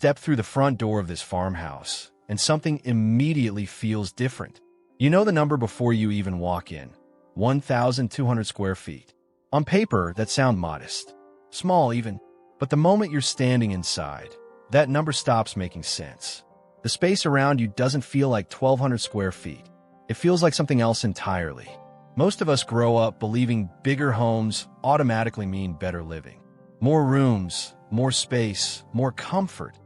step through the front door of this farmhouse, and something immediately feels different. You know the number before you even walk in. 1,200 square feet. On paper, that sounds modest. Small even. But the moment you're standing inside, that number stops making sense. The space around you doesn't feel like 1,200 square feet. It feels like something else entirely. Most of us grow up believing bigger homes automatically mean better living. More rooms, more space, more comfort.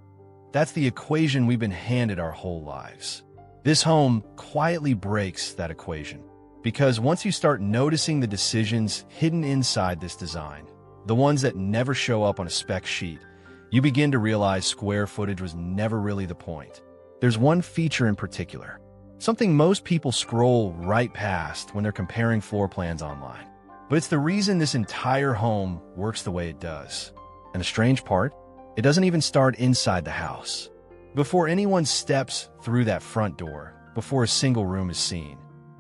That's the equation we've been handed our whole lives. This home quietly breaks that equation. Because once you start noticing the decisions hidden inside this design, the ones that never show up on a spec sheet, you begin to realize square footage was never really the point. There's one feature in particular, something most people scroll right past when they're comparing floor plans online. But it's the reason this entire home works the way it does. And the strange part, it doesn't even start inside the house. Before anyone steps through that front door, before a single room is seen,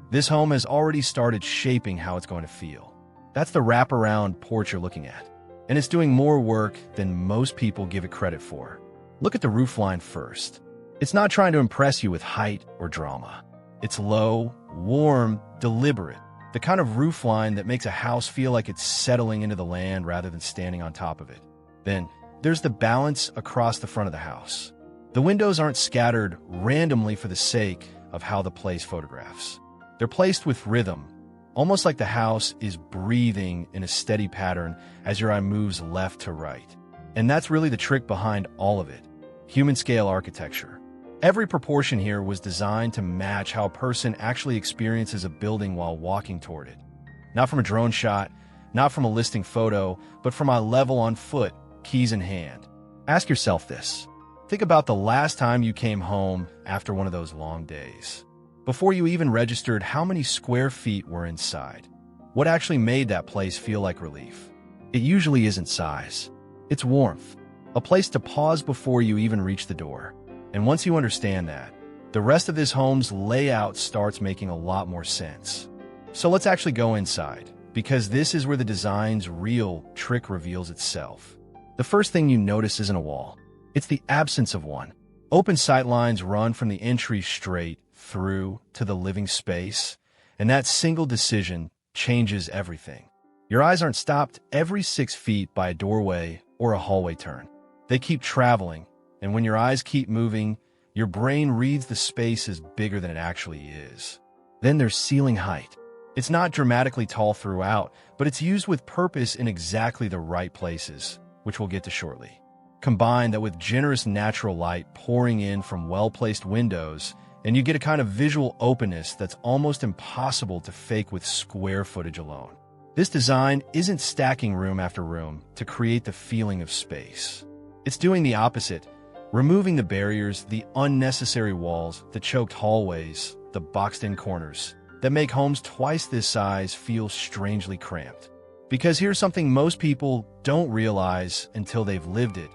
this home has already started shaping how it's going to feel. That's the wraparound porch you're looking at. And it's doing more work than most people give it credit for. Look at the roofline first. It's not trying to impress you with height or drama. It's low, warm, deliberate. The kind of roofline that makes a house feel like it's settling into the land rather than standing on top of it. Then, there's the balance across the front of the house. The windows aren't scattered randomly for the sake of how the place photographs. They're placed with rhythm, almost like the house is breathing in a steady pattern as your eye moves left to right. And that's really the trick behind all of it. Human-scale architecture. Every proportion here was designed to match how a person actually experiences a building while walking toward it. Not from a drone shot, not from a listing photo, but from eye level on foot, keys in hand. Ask yourself this. Think about the last time you came home after one of those long days. Before you even registered how many square feet were inside. What actually made that place feel like relief? It usually isn't size. It's warmth. A place to pause before you even reach the door. And once you understand that, the rest of this home's layout starts making a lot more sense. So let's actually go inside, because this is where the design's real trick reveals itself. The first thing you notice isn't a wall. It's the absence of one. Open sight lines run from the entry straight through to the living space, and that single decision changes everything. Your eyes aren't stopped every 6 feet by a doorway or a hallway turn. They keep traveling, and when your eyes keep moving, your brain reads the space as bigger than it actually is. Then there's ceiling height. It's not dramatically tall throughout, but it's used with purpose in exactly the right places, which we'll get to shortly. Combine that with generous natural light pouring in from well-placed windows, and you get a kind of visual openness that's almost impossible to fake with square footage alone. This design isn't stacking room after room to create the feeling of space. It's doing the opposite, removing the barriers, the unnecessary walls, the choked hallways, the boxed-in corners that make homes twice this size feel strangely cramped. Because here's something most people don't realize until they've lived it.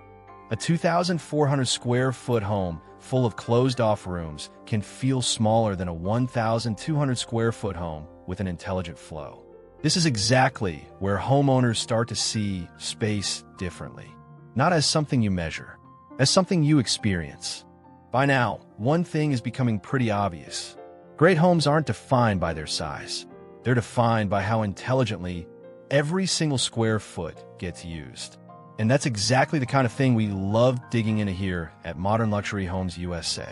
A 2,400 square foot home full of closed-off rooms can feel smaller than a 1,200 square foot home with an intelligent flow. This is exactly where homeowners start to see space differently. Not as something you measure, as something you experience. By now, one thing is becoming pretty obvious. Great homes aren't defined by their size. They're defined by how intelligently every single square foot gets used. And that's exactly the kind of thing we love digging into here at Modern Luxury Homes USA.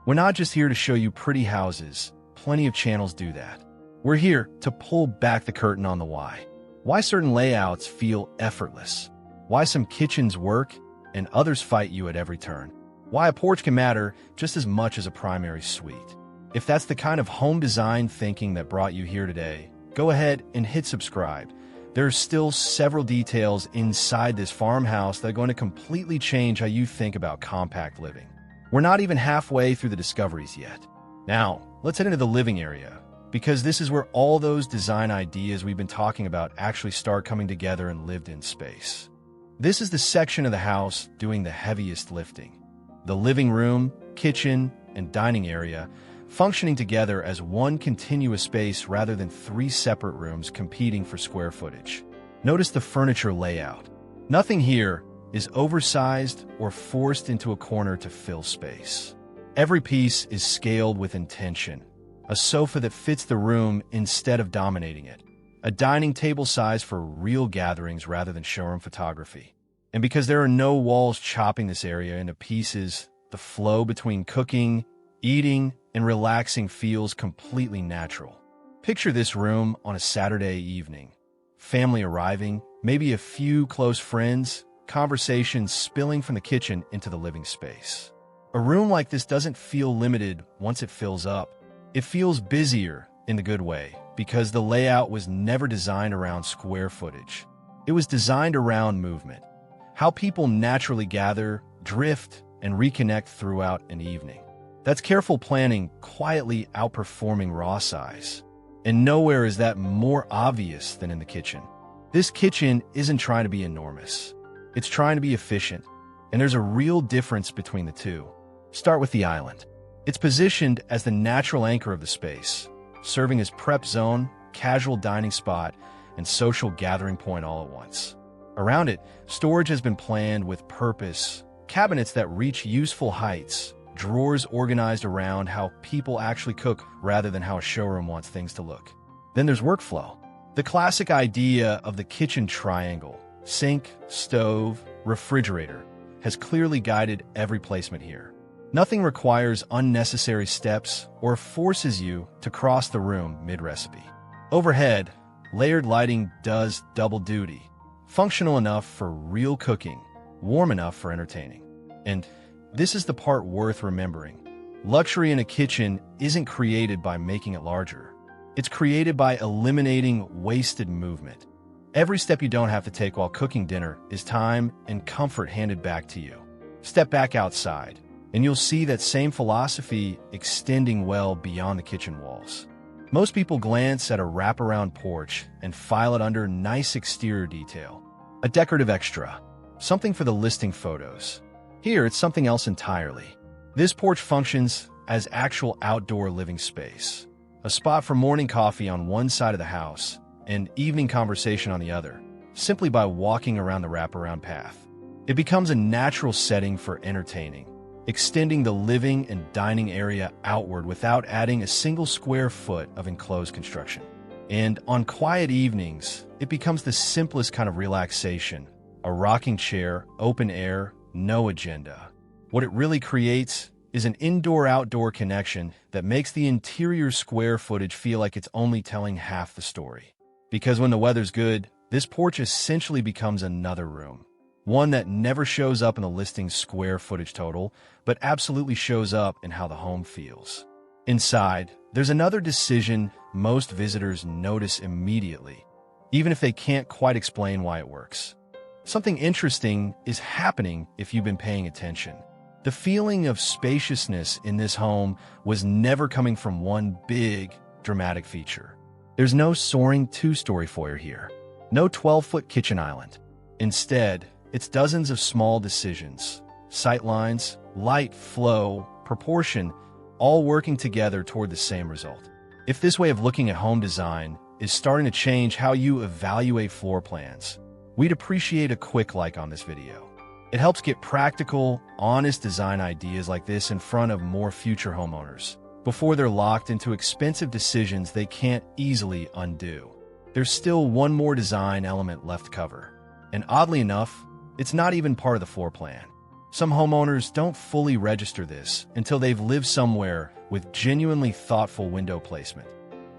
We're not just here to show you pretty houses. Plenty of channels do that. We're here to pull back the curtain on the why. Why certain layouts feel effortless. Why some kitchens work and others fight you at every turn. Why a porch can matter just as much as a primary suite. If that's the kind of home design thinking that brought you here today, go ahead and hit subscribe. There's still several details inside this farmhouse that are going to completely change how you think about compact living. We're not even halfway through the discoveries yet. Now, let's head into the living area, because this is where all those design ideas we've been talking about actually start coming together in lived-in space. This is the section of the house doing the heaviest lifting. The living room, kitchen, and dining area functioning together as one continuous space rather than 3 separate rooms competing for square footage. Notice the furniture layout. Nothing here is oversized or forced into a corner to fill space. Every piece is scaled with intention. A sofa that fits the room instead of dominating it. A dining table size for real gatherings rather than showroom photography. And because there are no walls chopping this area into pieces, the flow between cooking, eating, and relaxing feels completely natural. Picture this room on a Saturday evening. Family arriving, maybe a few close friends, conversations spilling from the kitchen into the living space. A room like this doesn't feel limited once it fills up. It feels busier in the good way because the layout was never designed around square footage. It was designed around movement. How people naturally gather, drift, and reconnect throughout an evening. That's careful planning quietly outperforming raw size. And nowhere is that more obvious than in the kitchen. This kitchen isn't trying to be enormous. It's trying to be efficient. And there's a real difference between the two. Start with the island. It's positioned as the natural anchor of the space, serving as prep zone, casual dining spot, and social gathering point all at once. Around it, storage has been planned with purpose, cabinets that reach useful heights, drawers organized around how people actually cook rather than how a showroom wants things to look. Then there's workflow. The classic idea of the kitchen triangle, sink, stove, refrigerator, has clearly guided every placement here. Nothing requires unnecessary steps or forces you to cross the room mid-recipe. Overhead, layered lighting does double duty. Functional enough for real cooking, warm enough for entertaining. And this is the part worth remembering. Luxury in a kitchen isn't created by making it larger. It's created by eliminating wasted movement. Every step you don't have to take while cooking dinner is time and comfort handed back to you. Step back outside, and you'll see that same philosophy extending well beyond the kitchen walls. Most people glance at a wraparound porch and file it under nice exterior detail. A decorative extra, something for the listing photos. Here, it's something else entirely. This porch functions as actual outdoor living space. A spot for morning coffee on one side of the house and evening conversation on the other, simply by walking around the wraparound path. It becomes a natural setting for entertaining, extending the living and dining area outward without adding a single square foot of enclosed construction. And on quiet evenings, it becomes the simplest kind of relaxation. A rocking chair, open air, no agenda. What it really creates is an indoor-outdoor connection that makes the interior square footage feel like it's only telling half the story. Because when the weather's good, this porch essentially becomes another room. One that never shows up in the listing's square footage total, but absolutely shows up in how the home feels. Inside, there's another decision most visitors notice immediately, even if they can't quite explain why it works. Something interesting is happening if you've been paying attention. The feeling of spaciousness in this home was never coming from one big, dramatic feature. There's no soaring two-story foyer here, no 12-foot kitchen island. Instead, it's dozens of small decisions, sight lines, light, flow, proportion, all working together toward the same result. If this way of looking at home design is starting to change how you evaluate floor plans, we'd appreciate a quick like on this video. It helps get practical, honest design ideas like this in front of more future homeowners before they're locked into expensive decisions they can't easily undo. There's still one more design element left to cover. And oddly enough, it's not even part of the floor plan. Some homeowners don't fully register this until they've lived somewhere with genuinely thoughtful window placement.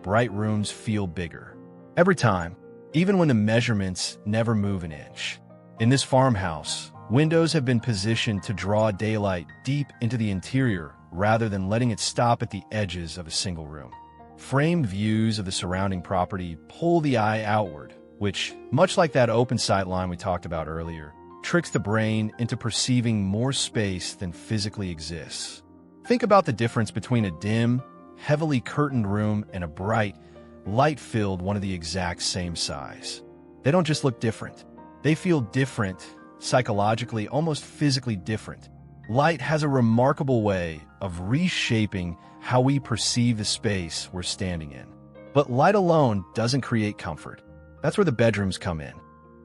Bright rooms feel bigger. Every time, even when the measurements never move an inch. In this farmhouse, windows have been positioned to draw daylight deep into the interior rather than letting it stop at the edges of a single room. Framed views of the surrounding property pull the eye outward, which, much like that open sight line we talked about earlier, tricks the brain into perceiving more space than physically exists. Think about the difference between a dim, heavily curtained room and a bright, light-filled one of the exact same size. They don't just look different. They feel different, psychologically, almost physically different. Light has a remarkable way of reshaping how we perceive the space we're standing in. But light alone doesn't create comfort. That's where the bedrooms come in.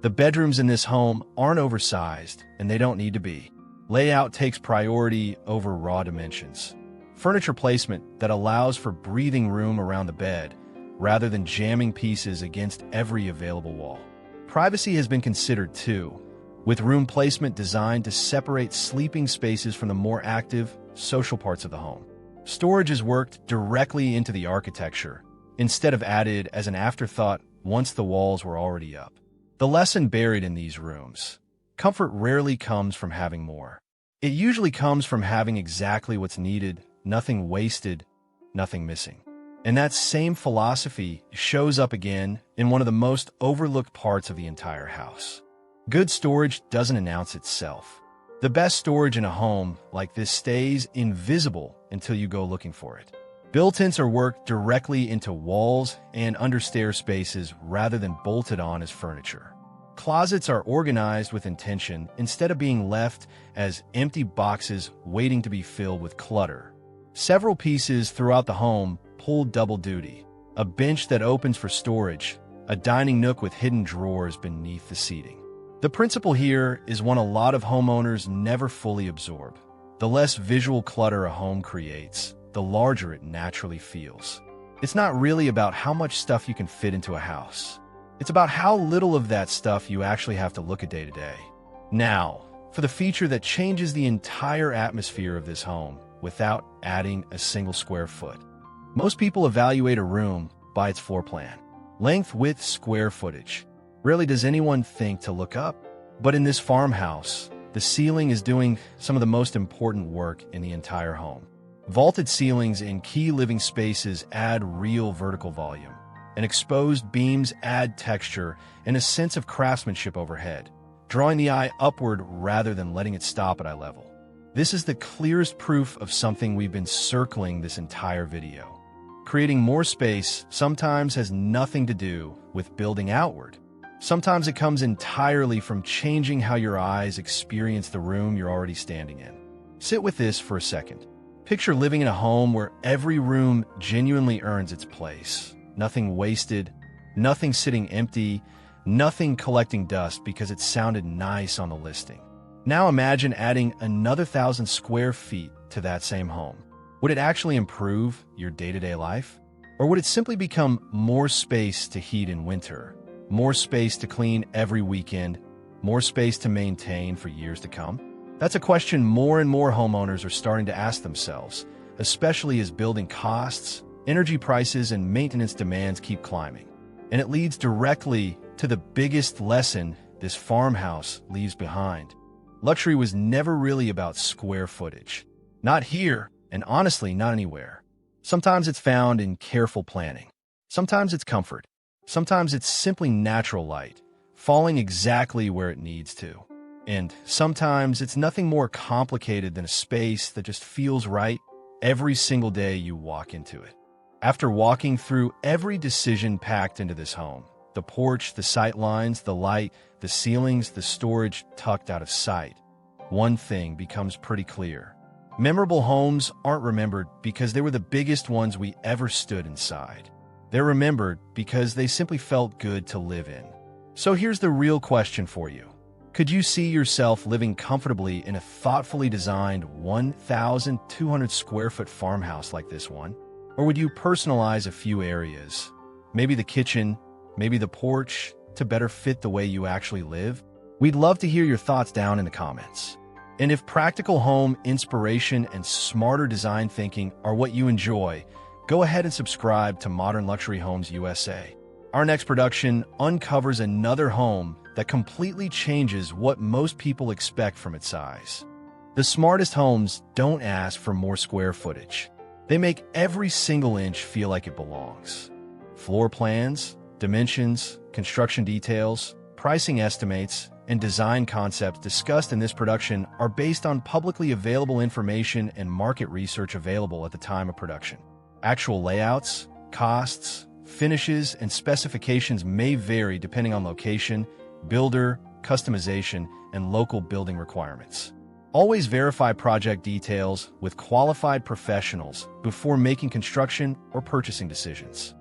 The bedrooms in this home aren't oversized, and they don't need to be. Layout takes priority over raw dimensions. Furniture placement that allows for breathing room around the bed, rather than jamming pieces against every available wall. Privacy has been considered too, with room placement designed to separate sleeping spaces from the more active, social parts of the home. Storage is worked directly into the architecture, instead of added as an afterthought once the walls were already up. The lesson buried in these rooms: comfort rarely comes from having more. It usually comes from having exactly what's needed, nothing wasted, nothing missing. And that same philosophy shows up again in one of the most overlooked parts of the entire house. Good storage doesn't announce itself. The best storage in a home like this stays invisible until you go looking for it. Built-ins are worked directly into walls and understair spaces rather than bolted on as furniture. Closets are organized with intention instead of being left as empty boxes waiting to be filled with clutter. Several pieces throughout the home pull double duty: a bench that opens for storage, a dining nook with hidden drawers beneath the seating. The principle here is one a lot of homeowners never fully absorb. The less visual clutter a home creates, the larger it naturally feels. It's not really about how much stuff you can fit into a house. It's about how little of that stuff you actually have to look at day to day. Now, for the feature that changes the entire atmosphere of this home without adding a single square foot. Most people evaluate a room by its floor plan: length, width, square footage. Rarely does anyone think to look up. But in this farmhouse, the ceiling is doing some of the most important work in the entire home. Vaulted ceilings in key living spaces add real vertical volume, and exposed beams add texture and a sense of craftsmanship overhead, drawing the eye upward rather than letting it stop at eye level. This is the clearest proof of something we've been circling this entire video. Creating more space sometimes has nothing to do with building outward. Sometimes it comes entirely from changing how your eyes experience the room you're already standing in. Sit with this for a second. Picture living in a home where every room genuinely earns its place. Nothing wasted, nothing sitting empty, nothing collecting dust because it sounded nice on the listing. Now imagine adding another 1,000 square feet to that same home. Would it actually improve your day-to-day life? Or would it simply become more space to heat in winter, more space to clean every weekend, more space to maintain for years to come? That's a question more and more homeowners are starting to ask themselves, especially as building costs, energy prices, and maintenance demands keep climbing. And it leads directly to the biggest lesson this farmhouse leaves behind. Luxury was never really about square footage. Not here, and honestly, not anywhere. Sometimes it's found in careful planning. Sometimes it's comfort. Sometimes it's simply natural light, falling exactly where it needs to. And sometimes it's nothing more complicated than a space that just feels right every single day you walk into it. After walking through every decision packed into this home, the porch, the sight lines, the light, the ceilings, the storage tucked out of sight, one thing becomes pretty clear. Memorable homes aren't remembered because they were the biggest ones we ever stood inside. They're remembered because they simply felt good to live in. So here's the real question for you. Could you see yourself living comfortably in a thoughtfully designed 1,200 square foot farmhouse like this one? Or would you personalize a few areas? Maybe the kitchen, maybe the porch, to better fit the way you actually live? We'd love to hear your thoughts down in the comments. And if practical home inspiration and smarter design thinking are what you enjoy, go ahead and subscribe to Modern Luxury Homes USA. Our next production uncovers another home that completely changes what most people expect from its size. The smartest homes don't ask for more square footage. They make every single inch feel like it belongs. Floor plans, dimensions, construction details, pricing estimates, and design concepts discussed in this production are based on publicly available information and market research available at the time of production. Actual layouts, costs, finishes, and specifications may vary depending on location, builder, customization, and local building requirements. Always verify project details with qualified professionals before making construction or purchasing decisions.